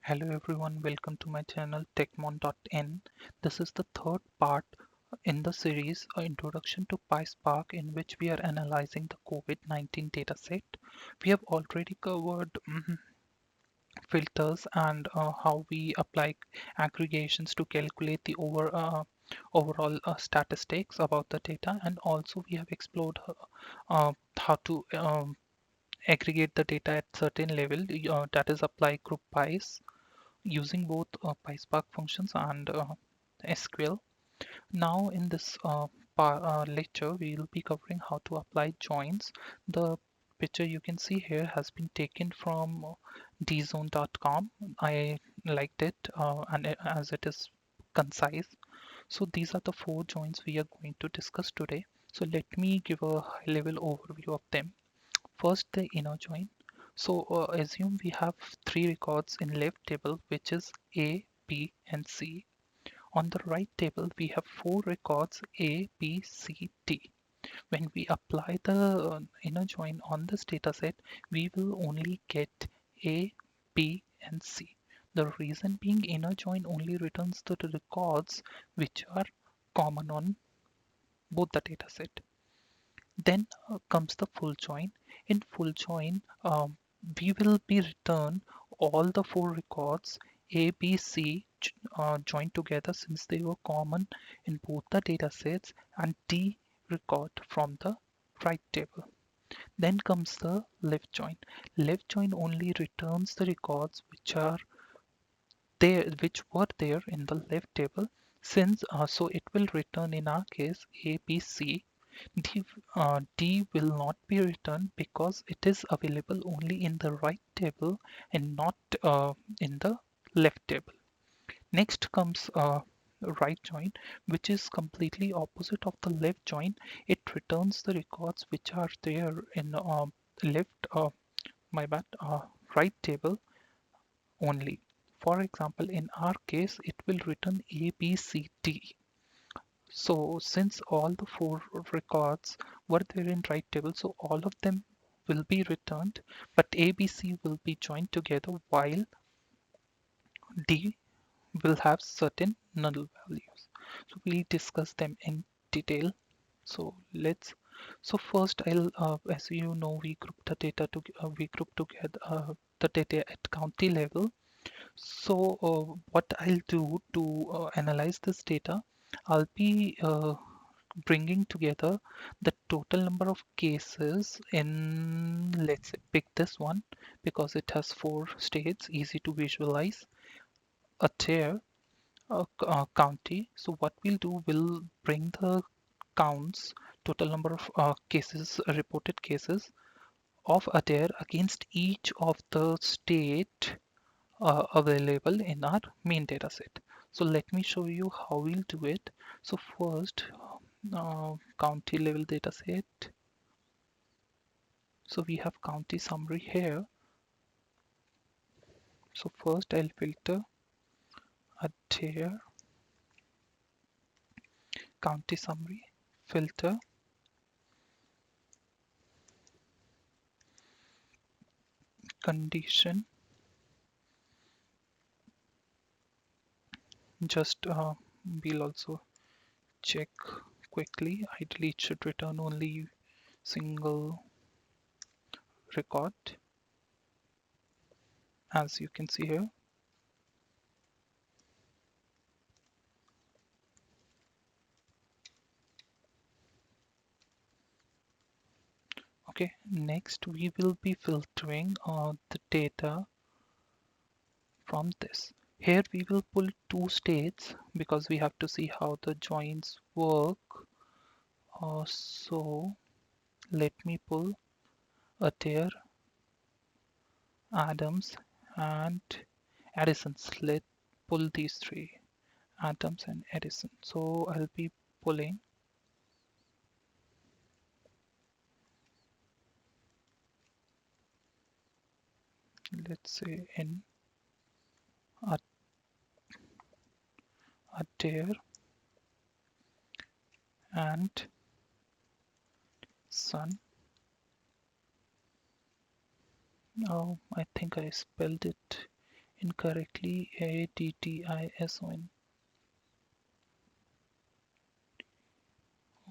Hello everyone, welcome to my channel Techmon.in. This is the third part in the series Introduction to Pyspark, in which we are analyzing the COVID-19 dataset. We have already covered filters and how we apply aggregations to calculate the overall statistics about the data, and also we have explored how to aggregate the data at certain level, that is apply group Pys using both Pyspark functions and SQL. Now in this lecture, we will be covering how to apply joins. The picture you can see here has been taken from dzone.com. I liked it as it is concise. So these are the four joins we are going to discuss today. So let me give a high level overview of them. First, the inner join. So assume we have three records in left table, which is A, B, and C. On the right table, we have four records A, B, C, D. When we apply the inner join on this dataset, we will only get A, B, and C. The reason being inner join only returns the records which are common on both the dataset. Then comes the full join. In full join, we will be return all the four records A, B, C joined together since they were common in both the data sets, and D record from the right table. Then comes the left join. Left join only returns the records which were there in the left table, since so it will return in our case A, B, C. D will not be returned because it is available only in the right table and not in the left table. Next comes right join, which is completely opposite of the left join. It returns the records which are there in left, my bad, right table only. For example, in our case, it will return A, B, C, D. So since all the four records were there in right table, so all of them will be returned, but ABC will be joined together while D will have certain null values. So we'll discuss them in detail. So let's. So first, as you know, we group together the data at county level. So what I'll do to analyze this data, I'll be bringing together the total number of cases in, let's say, pick this one because it has four states, easy to visualize, a tier, a county. So what we'll do, we'll bring the counts, total number of cases, reported cases of a tier against each of the state available in our main data set. So let me show you how we'll do it. So first, county level data set. So we have county summary here. So first I'll filter a tier, county summary, filter, condition. Just we'll also check quickly. Ideally it should return only single record, as you can see here. Okay, next we will be filtering the data from this. Here we will pull two states because we have to see how the joins work. So let me pull a tier, Adams, and Addison's. Let's pull these three, Adams and Addison. So I'll be pulling, let's say, in a, a tier and Sun. Oh, I think I spelled it incorrectly ADTISON.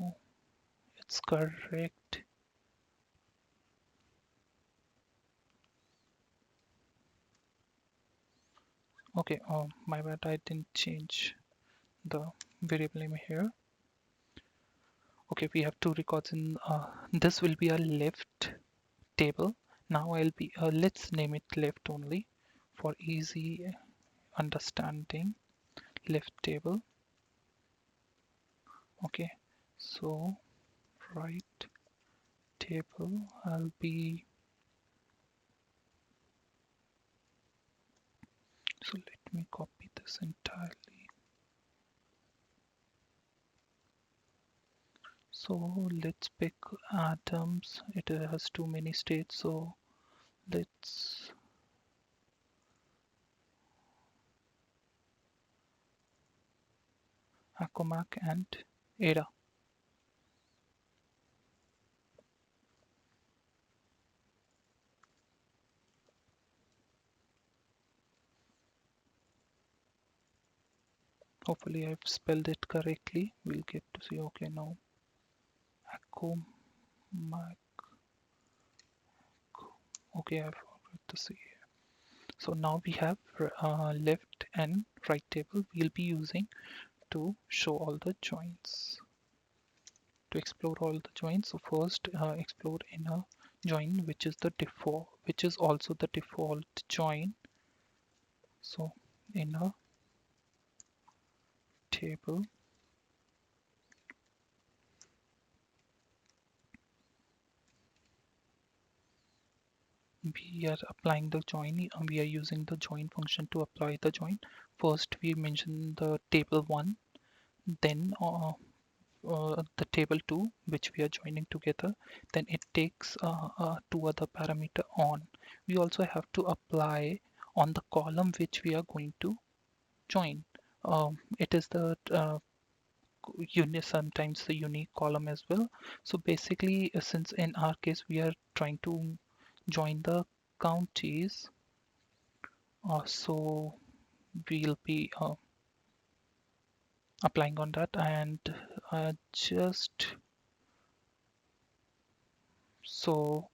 Oh, it's correct. Okay, my bad, I didn't change the variable name here. Okay, we have two records in this will be a left table. Now let's name it left only for easy understanding. Left table. Okay, so right table, so let me copy this entirely. So let's pick atoms. It has too many states, so let's Acomac and Ada. Hopefully I've spelled it correctly. We'll get to see. Okay, now Acomac. Okay, I've forgot to see. So now we have left and right table we'll be using to show all the joins. To explore all the joins, so first explore inner join, which is the default, which is also the default join. So inner table, we are applying the join. We are using the join function to apply the join. First we mention the table 1, then the table 2 which we are joining together, then it takes two other parameter on. We also have to apply on the column which we are going to join. It is the sometimes the unique column as well. So basically, since in our case we are trying to join the counties, so we'll be applying on that, and just so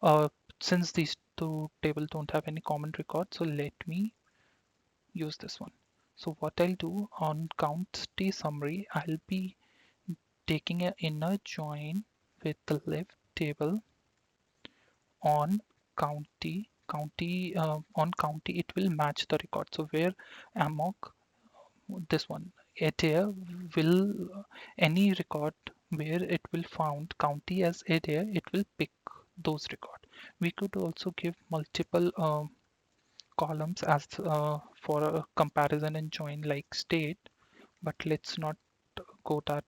uh, since these two tables don't have any common record, so let me use this one. So what I'll do on county summary, I'll be taking an inner join with the left table on on county it will match the record. So where amok this one adair will any record where it will found county as adair, it will pick those record. We could also give multiple columns as for a comparison and join like state, but let's not go that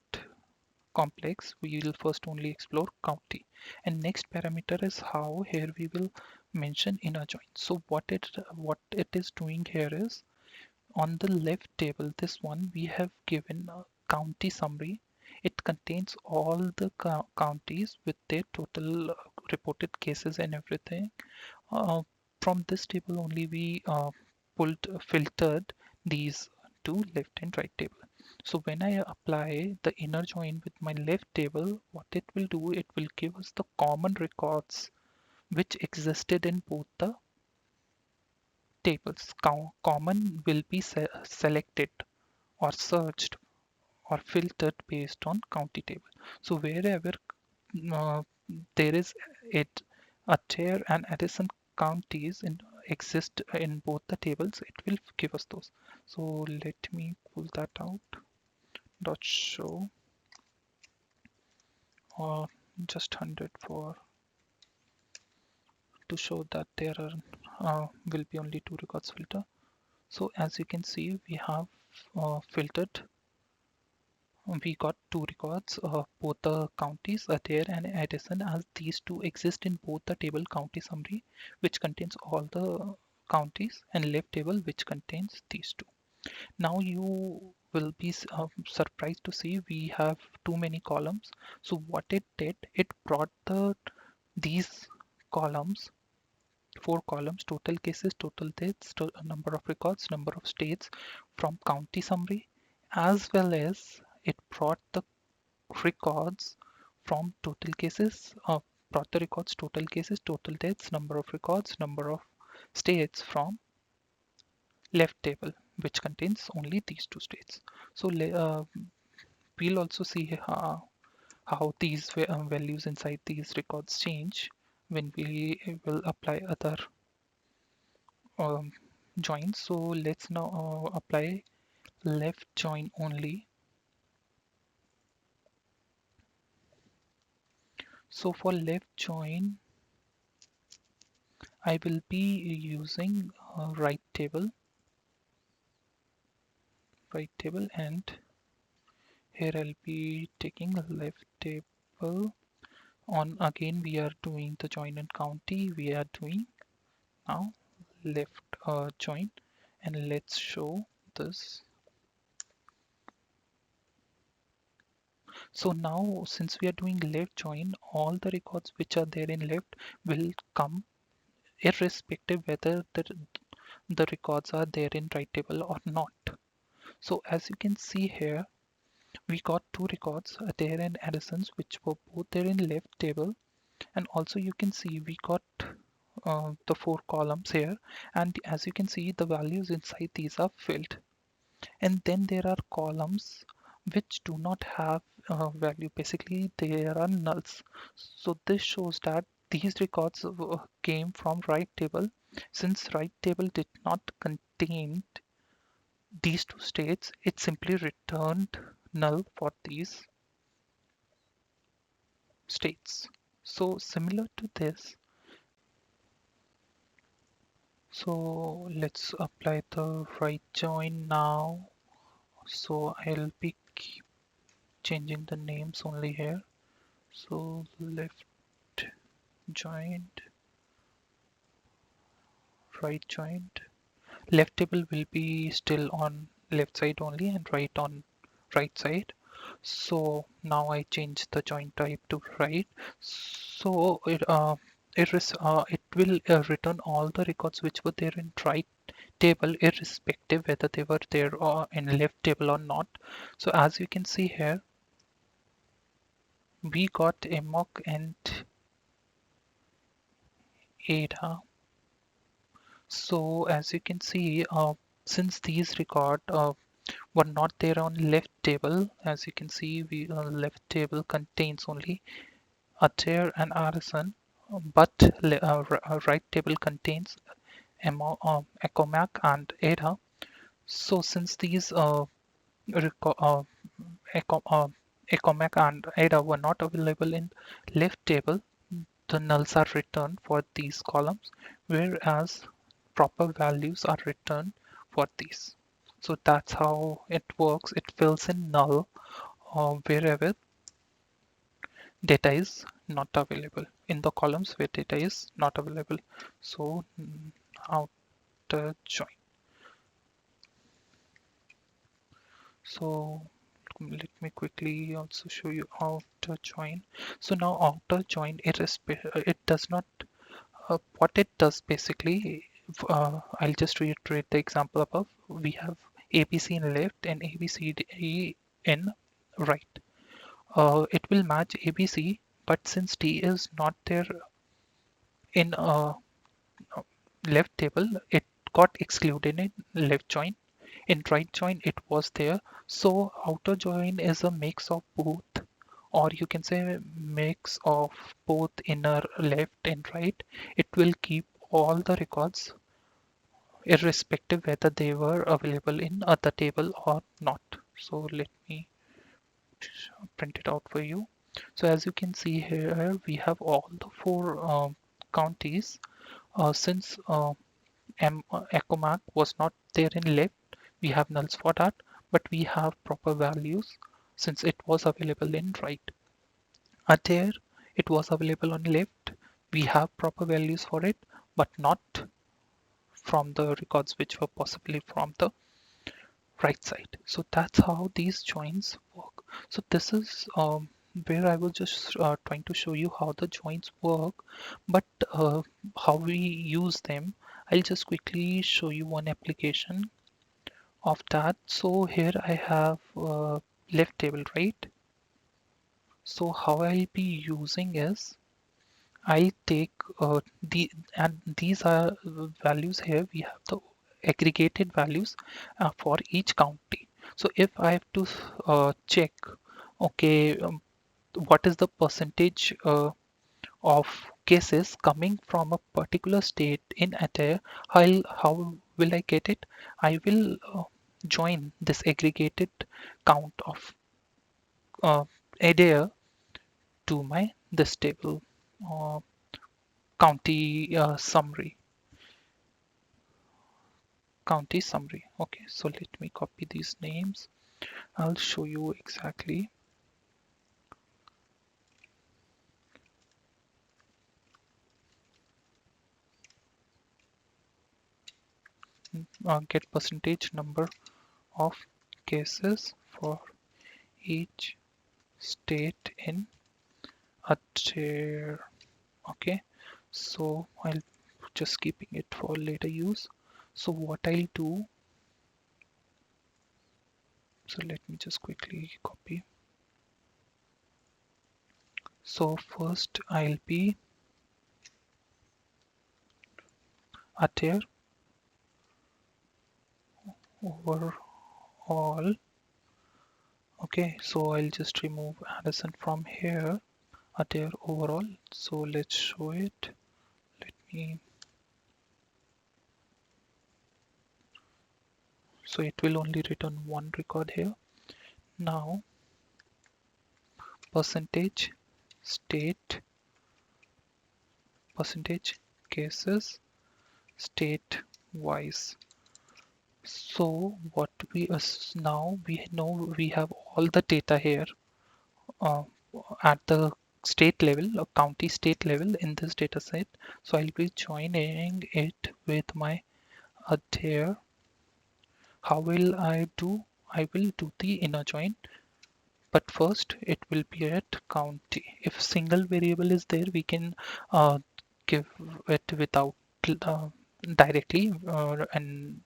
complex. We will first only explore county, and next parameter is how. Here we will mention inner join. So what it is doing here is on the left table, this one we have given a county summary. It contains all the counties with their total reported cases and everything. uh, from this table only we filtered these two left and right table. So when I apply the inner join with my left table, what it will do, it will give us the common records which existed in both the tables. Common will be selected or searched or filtered based on county table. So wherever uh, there is it a tier and adjacent counties in exist in both the tables, it will give us those. So let me pull that out. Dot show or just 100 for to show that there are will be only two records filter. So as you can see, we have filtered. We got two records, both the counties Adair and Addison, as these two exist in both the table county summary, which contains all the counties, and left table, which contains these two. Now you will be surprised to see we have too many columns. So what it did, it brought these columns four columns: total cases, total dates, number of records, number of states from county summary, as well as it brought the records from total cases, brought the records, total cases, total dates, number of records, number of states from left table, which contains only these two states. So we'll also see how these values inside these records change when we will apply other um, joins. So let's now apply left join only. So for left join, I will be using right table, and here I'll be taking a left table. On again, we are doing the join in county. We are doing now left join, and let's show this. So now, since we are doing left join, all the records which are there in left will come irrespective whether the records are there in right table or not. So as you can see here, we got two records there in Addison's, which were both there in left table, and also you can see we got the four columns here, and as you can see the values inside these are filled. And then there are columns which do not have value. Basically there are nulls. So this shows that these records came from right table. Since right table did not contain these two states, it simply returned null for these states. So similar to this, so let's apply the right join now. So I'll be changing the names only here. So left joined, right joined. Left table will be still on left side only and right on right side. So now I change the join type to right. So it will return all the records which were there in right table, irrespective whether they were there or in left table or not. So as you can see here, we got amok and ada. So as you can see, since these record were not there on left table, as you can see, we left table contains only Adair and Arison, but right table contains Ecomac and Ada. So since these Eco, Ecomac and Ada were not available in left table, the nulls are returned for these columns, whereas proper values are returned for these. So that's how it works. It fills in null wherever data is not available, in the columns where data is not available. So outer join. So let me quickly also show you outer join. So now outer join, it does not what it does basically, I'll just reiterate the example above. We have ABC in left and ABCD in right. It will match ABC, but since D is not there in left table, it got excluded in left join. In right join, it was there. So outer join is a mix of both, or you can say mix of both inner left and right. It will keep all the records irrespective whether they were available in other table or not. So let me print it out for you. So as you can see here, we have all the four counties. Since Ecomac was not there in left, we have nulls for that, but we have proper values since it was available in right. Adair, it was available on left, we have proper values for it, but not from the records which were possibly from the right side. So that's how these joins work. So this is where I was just trying to show you how the joins work, but how we use them. I'll just quickly show you one application of that. So here I have left table, right? So how I'll be using is I'll take and these are values here. We have the aggregated values for each county. So if I have to check, okay, what is the percentage of cases coming from a particular state in Adair, how will I get it? I will join this aggregated count of Adair to my this table uh, county summary. Okay, so let me copy these names. I'll show you exactly. Get percentage number of cases for each state in a tier. Okay, so I'll just keeping it for later use. So what I'll do, so let me just quickly copy. So first I'll be a tier overall. Okay, so I'll just remove Addison from here at their overall. So let's show it. Let me, so it will only return one record here. Now percentage state, percentage cases state wise. So what we now we know we have all the data here uh, at the state level or county state level in this data set. So I'll be joining it with my there. How will I do? I will do the inner join, but first it will be at county. If single variable is there, we can give it without uh, directly, and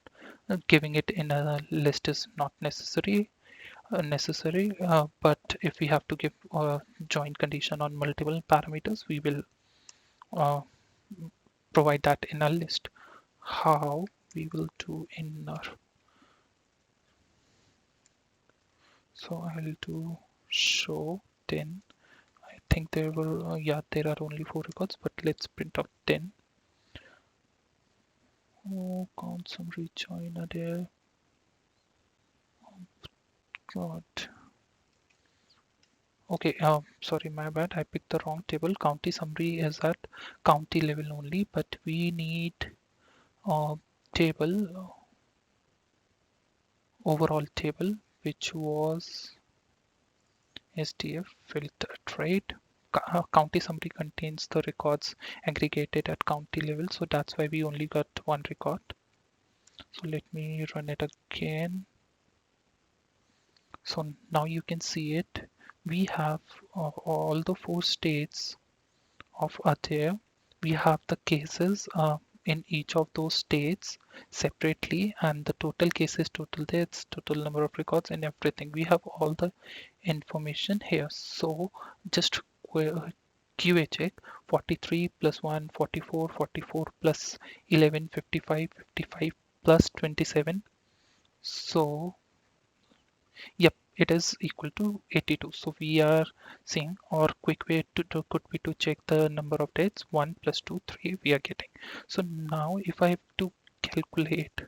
giving it in a list is not necessary. But if we have to give a join condition on multiple parameters, we will uh, provide that in a list. How we will do inner. So I'll do show 10. I think there were, yeah, there are only 4 records, but let's print out 10. Oh, count some rejoiner there. God. Okay, sorry, my bad. I picked the wrong table. County summary is at county level only, but we need a table, overall table, which was SDF filtered, right? County summary contains the records aggregated at county level, so that's why we only got one record. So let me run it again. So now you can see it. We have all the 4 states of Atir. We have the cases in each of those states separately, and the total cases, total deaths, total number of records, and everything. We have all the information here. So just QA check 43 plus 1, 44, 44 plus 11, 55, 55 plus 27. So yep, it is equal to 82. So we are seeing, or quick way to could be to check the number of dates. 1 plus 2, 3 we are getting. So now if I have to calculate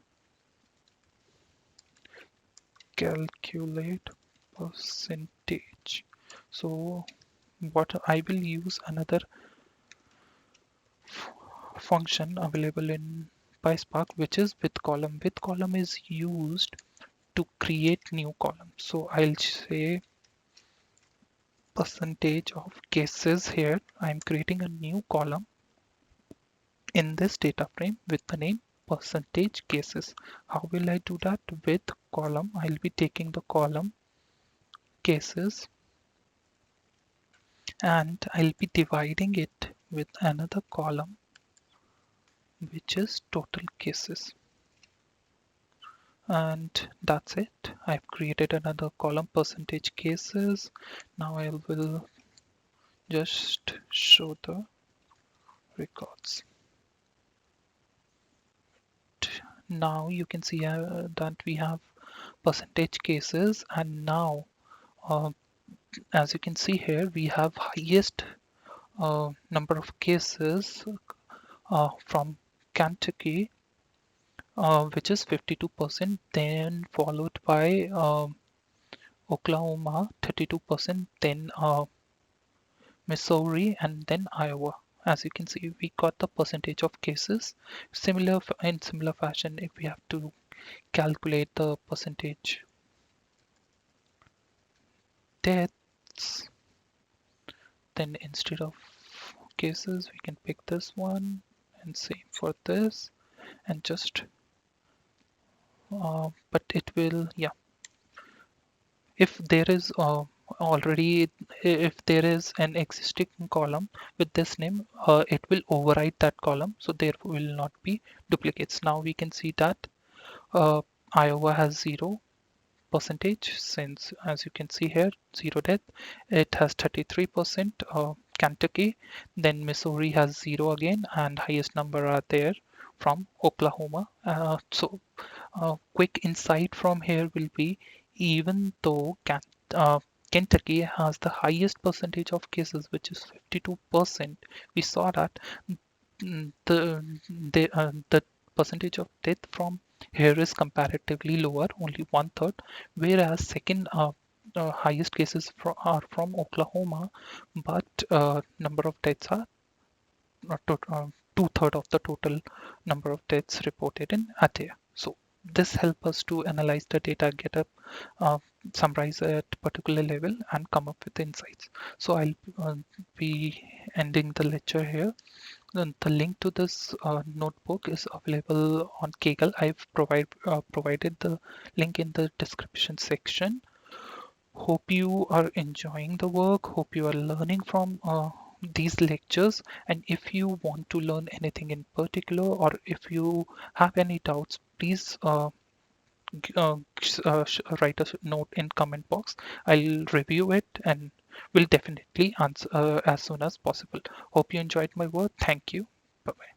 percentage. So what I will use another function available in Pyspark, which is with column. With column is used to create new columns. So I'll say percentage of cases here. I'm creating a new column in this data frame with the name percentage cases. How will I do that? With column, I'll be taking the column cases and I'll be dividing it with another column which is total cases. And that's it. I've created another column percentage cases. Now I will just show the records. Now you can see that we have percentage cases, and now as you can see here, we have highest number of cases from Kentucky, which is 52%, then followed by Oklahoma 32%, then Missouri, and then Iowa. As you can see, we got the percentage of cases. In similar fashion, if we have to calculate the percentage deaths, then instead of cases, we can pick this one, and same for this, and just but it will, yeah, if there is already if there is an existing column with this name, it will override that column, so there will not be duplicates. Now we can see that Iowa has 0% since, as you can see here, zero death. It has 33%. Kentucky, then Missouri has 0 again, and highest number are there from Oklahoma. Quick insight from here will be, even though Kentucky has the highest percentage of cases, which is 52%, we saw that the percentage of death from here is comparatively lower, only one third, whereas second highest cases are from Oklahoma, but number of deaths are two-third of the total number of deaths reported in Atia. So this helps us to analyze the data, get a summarize at particular level, and come up with insights. So I'll be ending the lecture here. The link to this notebook is available on Kaggle. I've provided the link in the description section. Hope you are enjoying the work. Hope you are learning from these lectures. And if you want to learn anything in particular, or if you have any doubts, please write a note in comment box. I'll review it and will definitely answer as soon as possible. Hope you enjoyed my work. Thank you. Bye bye.